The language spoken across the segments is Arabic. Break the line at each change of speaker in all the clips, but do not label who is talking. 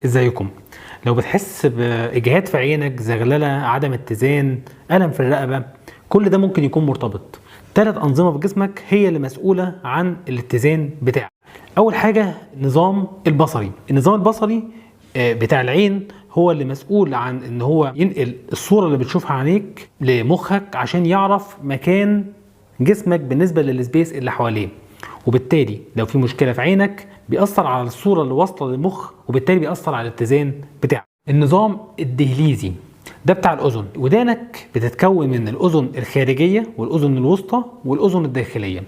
ازيكم؟ لو بتحس باجهاد في عينك، زغلله، عدم اتزان، الم في الرقبه، كل ده ممكن يكون مرتبط. 3 انظمه في جسمك هي اللي مسؤوله عن الاتزان بتاعك. اول حاجه النظام البصري. النظام البصري بتاع العين هو اللي مسؤول عن ان هو ينقل الصوره اللي بتشوفها عينيك لمخك عشان يعرف مكان جسمك بالنسبه للسبيس اللي حواليه، وبالتالي لو في مشكله في عينك بيأثر على الصوره اللي واصله للمخ، وبالتالي بيأثر على الاتزان بتاعك. النظام الدهليزي ده بتاع الاذن. ودانك بتتكون من الاذن الخارجيه والاذن الوسطى والاذن الداخليه.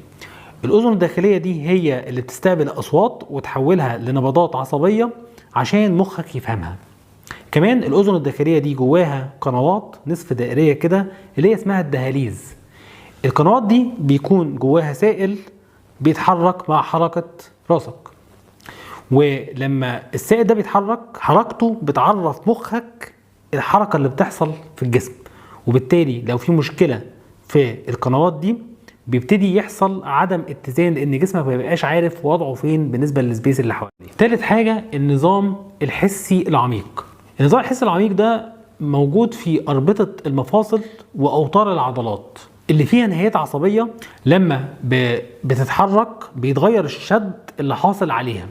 الاذن الداخليه دي هي اللي بتستقبل الاصوات وتحولها لنبضات عصبيه عشان مخك يفهمها. كمان الاذن الداخليه دي جواها قنوات نصف دائريه كده اللي هي اسمها الدهاليز. القنوات دي بيكون جواها سائل بيتحرك مع حركه راسك، ولما السائل ده بيتحرك حركته بتعرف مخك الحركه اللي بتحصل في الجسم، وبالتالي لو في مشكله في القنوات دي بيبتدي يحصل عدم اتزان، لان جسمك ما بيبقاش عارف وضعه فين بالنسبه للسبيس اللي حواليه. ثالث حاجه النظام الحسي العميق. النظام الحسي العميق ده موجود في اربطه المفاصل واوتار العضلات اللي فيها نهايات عصبيه. لما بتتحرك بيتغير الشد اللي حاصل عليها،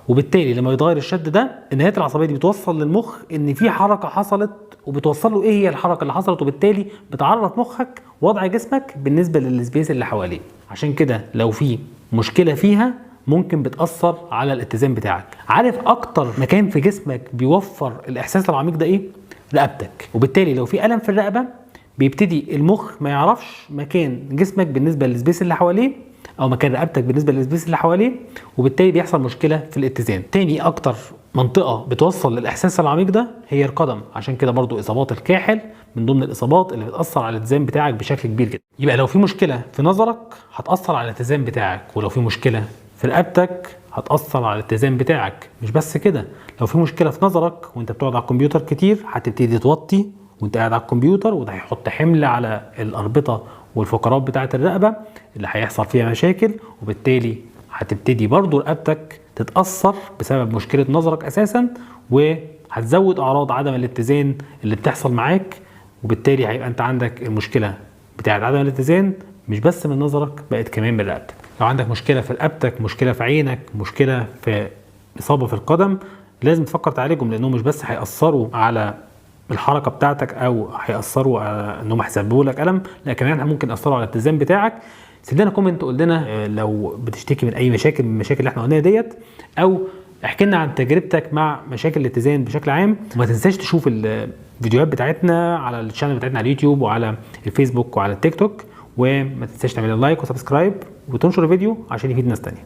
وبالتالي لما يتغير الشد ده النهايات العصبيه دي بتوصل للمخ ان في حركه حصلت، وبتوصل له ايه هي الحركه اللي حصلت، وبالتالي بتعرف مخك وضع جسمك بالنسبه للسبيس اللي حواليه. عشان كده لو في مشكله فيها ممكن بتاثر على الاتزان بتاعك. عارف اكتر مكان في جسمك بيوفر الاحساس العميق ده ايه؟ رقبتك. وبالتالي لو في الم في الرقبه بيبتدي المخ ما يعرفش مكان جسمك بالنسبه للسبيس اللي حواليه، او مكان رقبتك بالنسبه للسبيس اللي حواليه، وبالتالي بيحصل مشكله في الاتزان. تاني اكتر منطقه بتوصل للاحساس العميق ده هي القدم. عشان كده برضو اصابات الكاحل من ضمن الاصابات اللي بتاثر على الاتزان بتاعك بشكل كبير جدا. يبقى لو في مشكله في نظرك هتاثر على الاتزان بتاعك، ولو في مشكله في رقبتك هتاثر على الاتزان بتاعك. مش بس كده، لو في مشكله في نظرك وانت بتقعد على الكمبيوتر كتير هتبتدي توطي وانت قاعد على الكمبيوتر، وده هيحط حمل على الاربطه والفقرات بتاعه الرقبه اللي هيحصل فيها مشاكل، وبالتالي هتبتدي برضو رقبتك تتاثر بسبب مشكله نظرك اساسا، وهتزود اعراض عدم الاتزان اللي بتحصل معاك، وبالتالي هيبقى انت عندك المشكله بتاعه عدم الاتزان مش بس من نظرك، بقت كمان من رقبتك. لو عندك مشكله في رقبتك، مشكله في عينك، مشكله في اصابه في القدم، لازم تفكر تعالجهم، لانهم مش بس هيأثروا على الحركه بتاعتك او هيأثروا على انهم هيسببوا لك الم، لا كمان ممكن يأثروا على الاتزان بتاعك. سيب لنا كومنت قول لنا لو بتشتكي من اي مشاكل من المشاكل اللي احنا قلناها ديت، او احكي لنا عن تجربتك مع مشاكل الاتزان بشكل عام. وما تنساش تشوف الفيديوهات بتاعتنا على الشانل بتاعتنا على اليوتيوب وعلى الفيسبوك وعلى التيك توك، وما تنساش تعمل لايك وسبسكرايب وتنشر الفيديو عشان يفيد ناس تانية.